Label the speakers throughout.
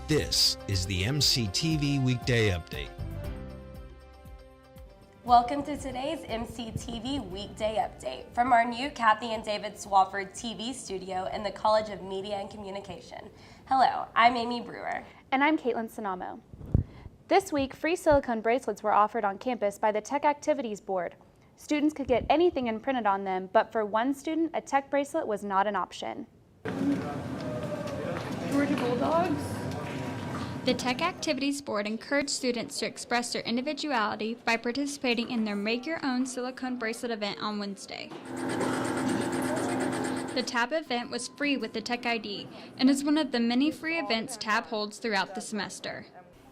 Speaker 1: This is the MCTV Weekday Update.
Speaker 2: Welcome to today's MCTV Weekday Update from our new Kathy and David Swafford TV studio in the College of Media and Communication. Hello, I'm Amy Brewer.
Speaker 3: And I'm Kaitlyn Cennamo. This week, free silicone bracelets were offered on campus by the Tech Activities Board. Students could get anything imprinted on them, but for one student, a tech bracelet was not an option.
Speaker 4: Georgia Bulldogs.
Speaker 5: The Tech Activities Board encouraged students to express their individuality by participating in their Make Your Own Silicone Bracelet event on Wednesday. The TAB event was free with the Tech ID and is one of the many free events TAB holds throughout the semester.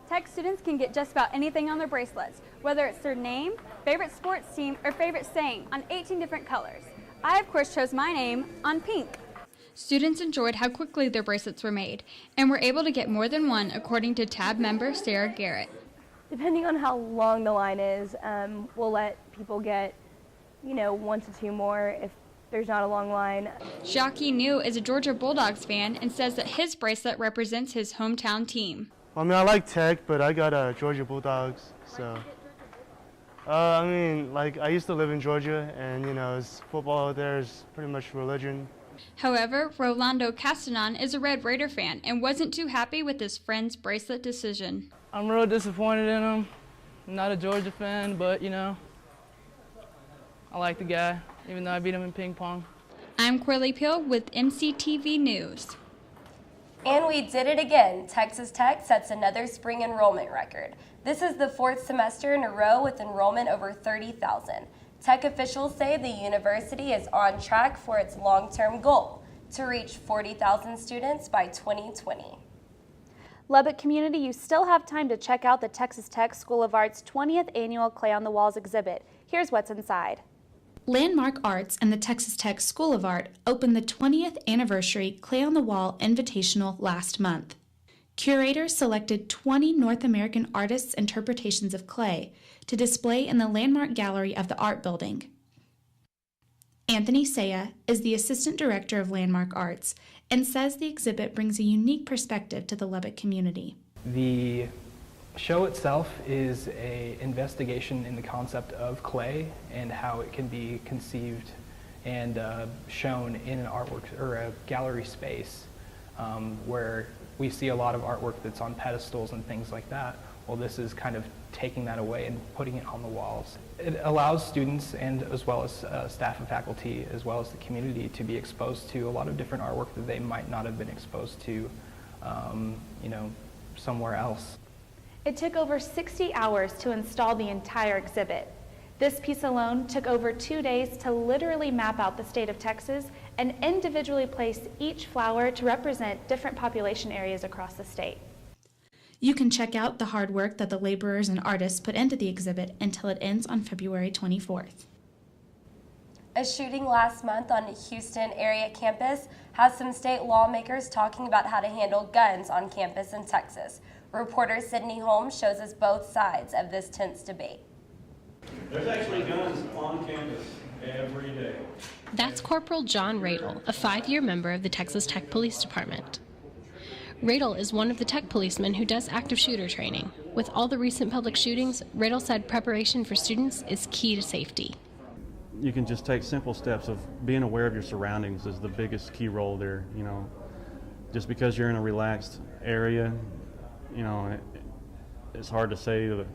Speaker 4: Tech students can get just about anything on their bracelets, whether it's their name, favorite sports team, or favorite saying on 18 different colors. I, of course, chose my name on pink.
Speaker 5: Students enjoyed how quickly their bracelets were made and were able to get more than one, according to TAB member Sarah Garrett.
Speaker 6: Depending on how long the line is, we'll let people get, 1 to 2 more if there's not a long line.
Speaker 5: Jackie New is a Georgia Bulldogs fan and says that his bracelet represents his hometown team.
Speaker 7: I mean, I like Tech, but I got Georgia Bulldogs, so. I used to live in Georgia, and, it's football there is pretty much religion.
Speaker 5: However, Rolando Castanon is a Red Raider fan and wasn't too happy with his friend's bracelet decision.
Speaker 8: I'm real disappointed in him. I'm not a Georgia fan, but, I like the guy, even though I beat him in ping pong.
Speaker 5: I'm Corley Peel with MCTV News.
Speaker 2: And we did it again. Texas Tech sets another spring enrollment record. This is the 4th semester in a row with enrollment over 30,000. Tech officials say the university is on track for its long-term goal to reach 40,000 students by 2020.
Speaker 3: Lubbock community, you still have time to check out the Texas Tech School of Art's 20th annual Clay on the Walls exhibit. Here's what's inside.
Speaker 9: Landmark Arts and the Texas Tech School of Art opened the 20th anniversary Clay on the Wall Invitational last month. Curators selected 20 North American artists' interpretations of clay to display in the Landmark Gallery of the Art Building. Anthony Saya is the Assistant Director of Landmark Arts and says the exhibit brings a unique perspective to the Lubbock community.
Speaker 10: The show itself is an investigation in the concept of clay and how it can be conceived and shown in an artwork or a gallery space where we see a lot of artwork that's on pedestals and things like that. Well, this is kind of taking that away and putting it on the walls. It allows students and as well as staff and faculty as well as the community to be exposed to a lot of different artwork that they might not have been exposed to somewhere else.
Speaker 3: It took over 60 hours to install the entire exhibit. This piece alone took over 2 days to literally map out the state of Texas and individually place each flower to represent different population areas across the state.
Speaker 9: You can check out the hard work that the laborers and artists put into the exhibit until it ends on February 24th.
Speaker 2: A shooting last month on a Houston area campus has some state lawmakers talking about how to handle guns on campus in Texas. Reporter Sydney Holmes shows us both sides of this tense debate.
Speaker 11: There's actually guns on campus every day.
Speaker 12: That's Corporal John Radel, a 5-year member of the Texas Tech Police Department. Radel is one of the tech policemen who does active shooter training. With all the recent public shootings, Radel said preparation for students is key to safety.
Speaker 13: You can just take simple steps of being aware of your surroundings is the biggest key role there. Just because you're in a relaxed area, it's hard to say.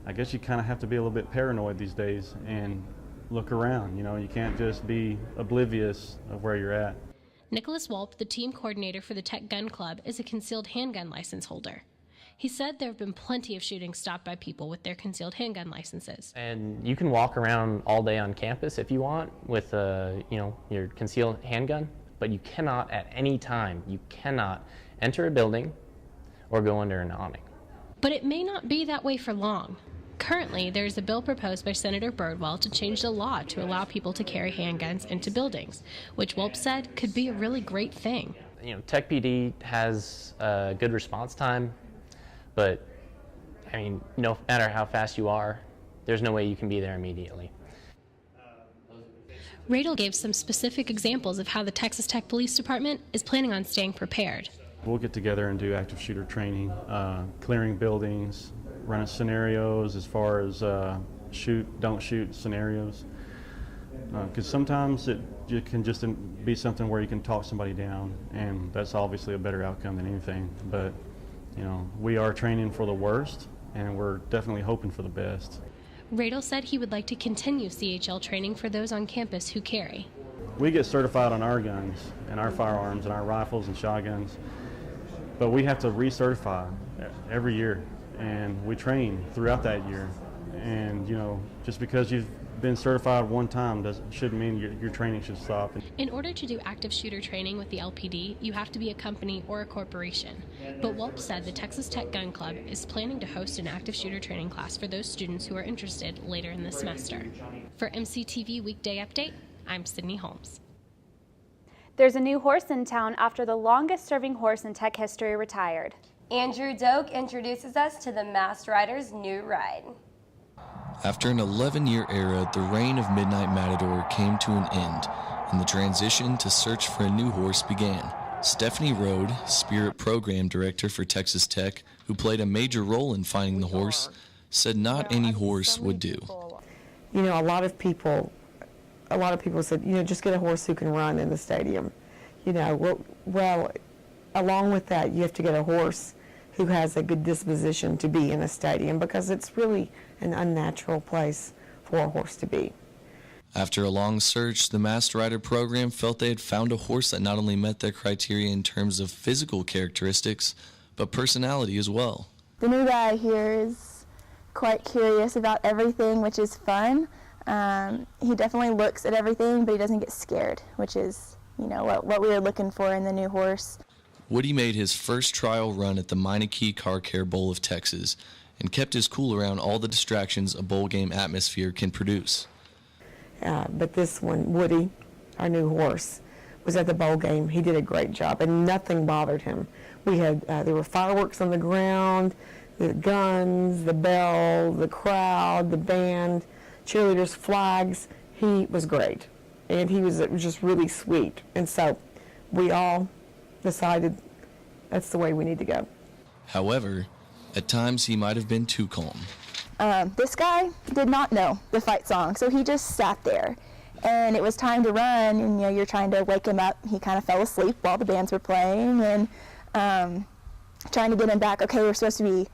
Speaker 13: I guess you kind of have to be a little bit paranoid these days and look around. You can't just be oblivious of where you're at.
Speaker 12: Nicholas Walp, the team coordinator for the Tech Gun Club, is a concealed handgun license holder. He said there have been plenty of shootings stopped by people with their concealed handgun licenses.
Speaker 14: And you can walk around all day on campus if you want with your concealed handgun, but you cannot at any time, you cannot enter a building or go under an awning.
Speaker 12: But it may not be that way for long. Currently, there is a bill proposed by Senator Birdwell to change the law to allow people to carry handguns into buildings, which Wolp said could be a really great thing.
Speaker 14: Tech PD has a good response time, but no matter how fast you are, there's no way you can be there immediately.
Speaker 12: Radel gave some specific examples of how the Texas Tech Police Department is planning on staying prepared.
Speaker 13: We'll get together and do active shooter training, clearing buildings, running scenarios as far as shoot, don't shoot scenarios. Because sometimes it can just be something where you can talk somebody down, and that's obviously a better outcome than anything. But, you know, we are training for the worst, and we're definitely hoping for the best.
Speaker 12: Radel said he would like to continue CHL training for those on campus who carry.
Speaker 13: We get certified on our guns and our firearms and our rifles and shotguns, but we have to recertify every year, and we train throughout that year. And, you know, just because you've been certified one time shouldn't mean your training should stop.
Speaker 12: In order to do active shooter training with the LPD, you have to be a company or a corporation. But Welp said the Texas Tech Gun Club is planning to host an active shooter training class for those students who are interested later in the semester. For MCTV Weekday Update, I'm Sydney Holmes.
Speaker 3: There's a new horse in town after the longest-serving horse in Tech history retired.
Speaker 2: Andrew Doak introduces us to the Masked Rider's new ride.
Speaker 15: After an 11-year era, the reign of Midnight Matador came to an end, and the transition to search for a new horse began. Stephanie Rode, Spirit Program Director for Texas Tech, who played a major role in finding the horse, said not any horse would do.
Speaker 16: You know, a lot of people said, you know, just get a horse who can run in the stadium. You know, well, along with that, you have to get a horse who has a good disposition to be in a stadium, because it's really an unnatural place for a horse to be.
Speaker 15: After a long search, the Masked Rider program felt they had found a horse that not only met their criteria in terms of physical characteristics, but personality as well.
Speaker 17: The new guy here is quite curious about everything, which is fun. He definitely looks at everything, but he doesn't get scared, which is, you know, what we were looking for in the new horse.
Speaker 15: Woody made his first trial run at the Meineke Car Care Bowl of Texas and kept his cool around all the distractions a bowl game atmosphere can produce.
Speaker 16: But this one, Woody, our new horse, was at the bowl game. He did a great job, and nothing bothered him. We had there were fireworks on the ground, the guns, the bell, the crowd, the band, cheerleaders, flags. He was great, and he was just really sweet. And so we all decided that's the way we need to go.
Speaker 15: However, at times he might have been too calm.
Speaker 17: This guy did not know the fight song, so he just sat there. And it was time to run, and you know, you're trying to wake him up. He kind of fell asleep while the bands were playing, and trying to get him back. Okay, we're supposed to be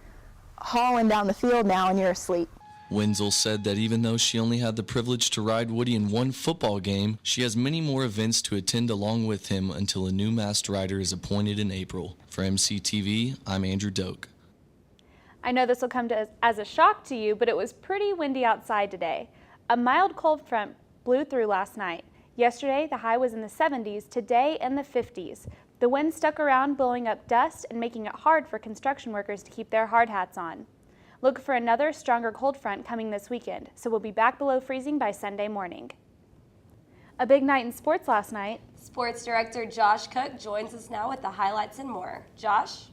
Speaker 17: hauling down the field now, and you're asleep.
Speaker 15: Wenzel said that even though she only had the privilege to ride Woody in one football game, she has many more events to attend along with him until a new Masked Rider is appointed in April. For MCTV, I'm Andrew Doak.
Speaker 3: I know this will come as a shock to you, but it was pretty windy outside today. A mild cold front blew through last night. Yesterday, the high was in the 70s, today in the 50s. The wind stuck around, blowing up dust and making it hard for construction workers to keep their hard hats on. Look for another stronger cold front coming this weekend, so we'll be back below freezing by Sunday morning. A big night in sports last night.
Speaker 2: Sports Director Josh Koch joins us now with the highlights and more. Josh?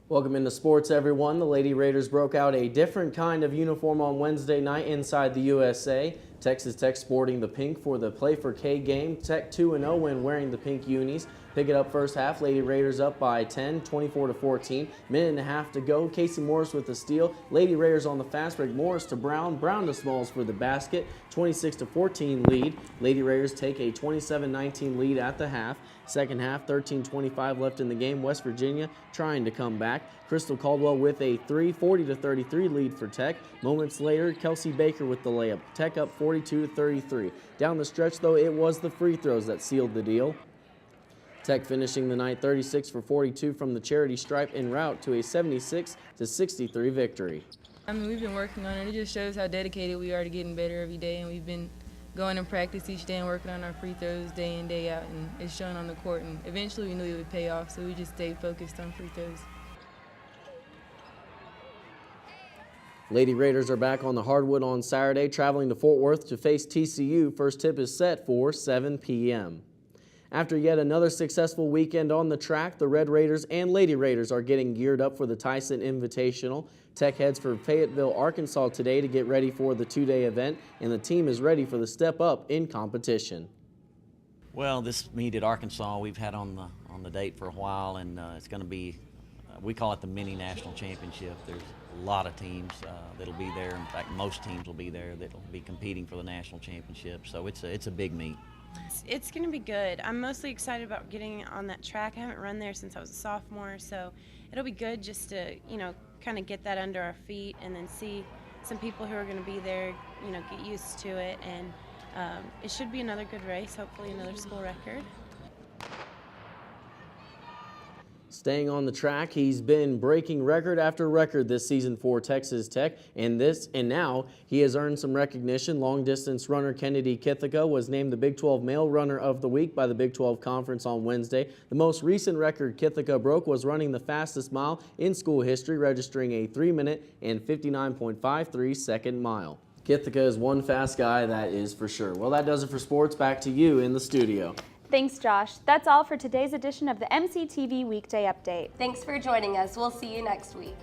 Speaker 18: Welcome into sports, everyone. The Lady Raiders broke out a different kind of uniform on Wednesday night inside the USA. Texas Tech sporting the pink for the Play for K game. Tech 2-0 when wearing the pink unis. Pick it up first half. Lady Raiders up by 10, 24-14. Minute and a half to go. Casey Morris with the steal. Lady Raiders on the fast break. Morris to Brown. Brown to Smalls for the basket. 26-14 lead. Lady Raiders take a 27-19 lead at the half. Second half, 13:25 left in the game. West Virginia trying to come back. Crystal Caldwell with a 40-33 lead for Tech. Moments later, Kelsey Baker with the layup. Tech up 42-33. Down the stretch, though, it was the free throws that sealed the deal. Tech finishing the night 36 for 42 from the charity stripe en route to a 76-63 victory.
Speaker 19: I mean, we've been working on it. It just shows how dedicated we are to getting better every day, and we've been going in practice each day and working on our free throws day in, day out, and it's shown on the court, and eventually we knew it would pay off, so we just stayed focused on free throws.
Speaker 18: Lady Raiders are back on the hardwood on Saturday, traveling to Fort Worth to face TCU. First tip is set for 7 p.m. After yet another successful weekend on the track, the Red Raiders and Lady Raiders are getting geared up for the Tyson Invitational. Tech heads for Fayetteville, Arkansas today to get ready for the two-day event, and the team is ready for the step up in competition.
Speaker 20: Well, this meet at Arkansas we've had on on the date for a while, and it's going to be, we call it the mini national championship. There's a lot of teams that'll be there. In fact, most teams will be there that'll be competing for the national championship. So it's a big meet.
Speaker 21: It's going to be good. I'm mostly excited about getting on that track. I haven't run there since I was a sophomore, so it'll be good just to, you know, kind of get that under our feet and then see some people who are going to be there, you know, get used to it. And it should be another good race, hopefully another school record.
Speaker 18: Staying on the track, he's been breaking record after record this season for Texas Tech, and now he has earned some recognition. Long distance runner Kennedy Kithika was named the Big 12 Male Runner of the Week by the Big 12 Conference on Wednesday. The most recent record Kithika broke was running the fastest mile in school history, registering a 3-minute and 59.53 second mile. Kithika is one fast guy, that is for sure. Well, that does it for sports. Back to you in the studio.
Speaker 3: Thanks, Josh. That's all for today's edition of the MCTV Weekday Update.
Speaker 2: Thanks for joining us. We'll see you next week.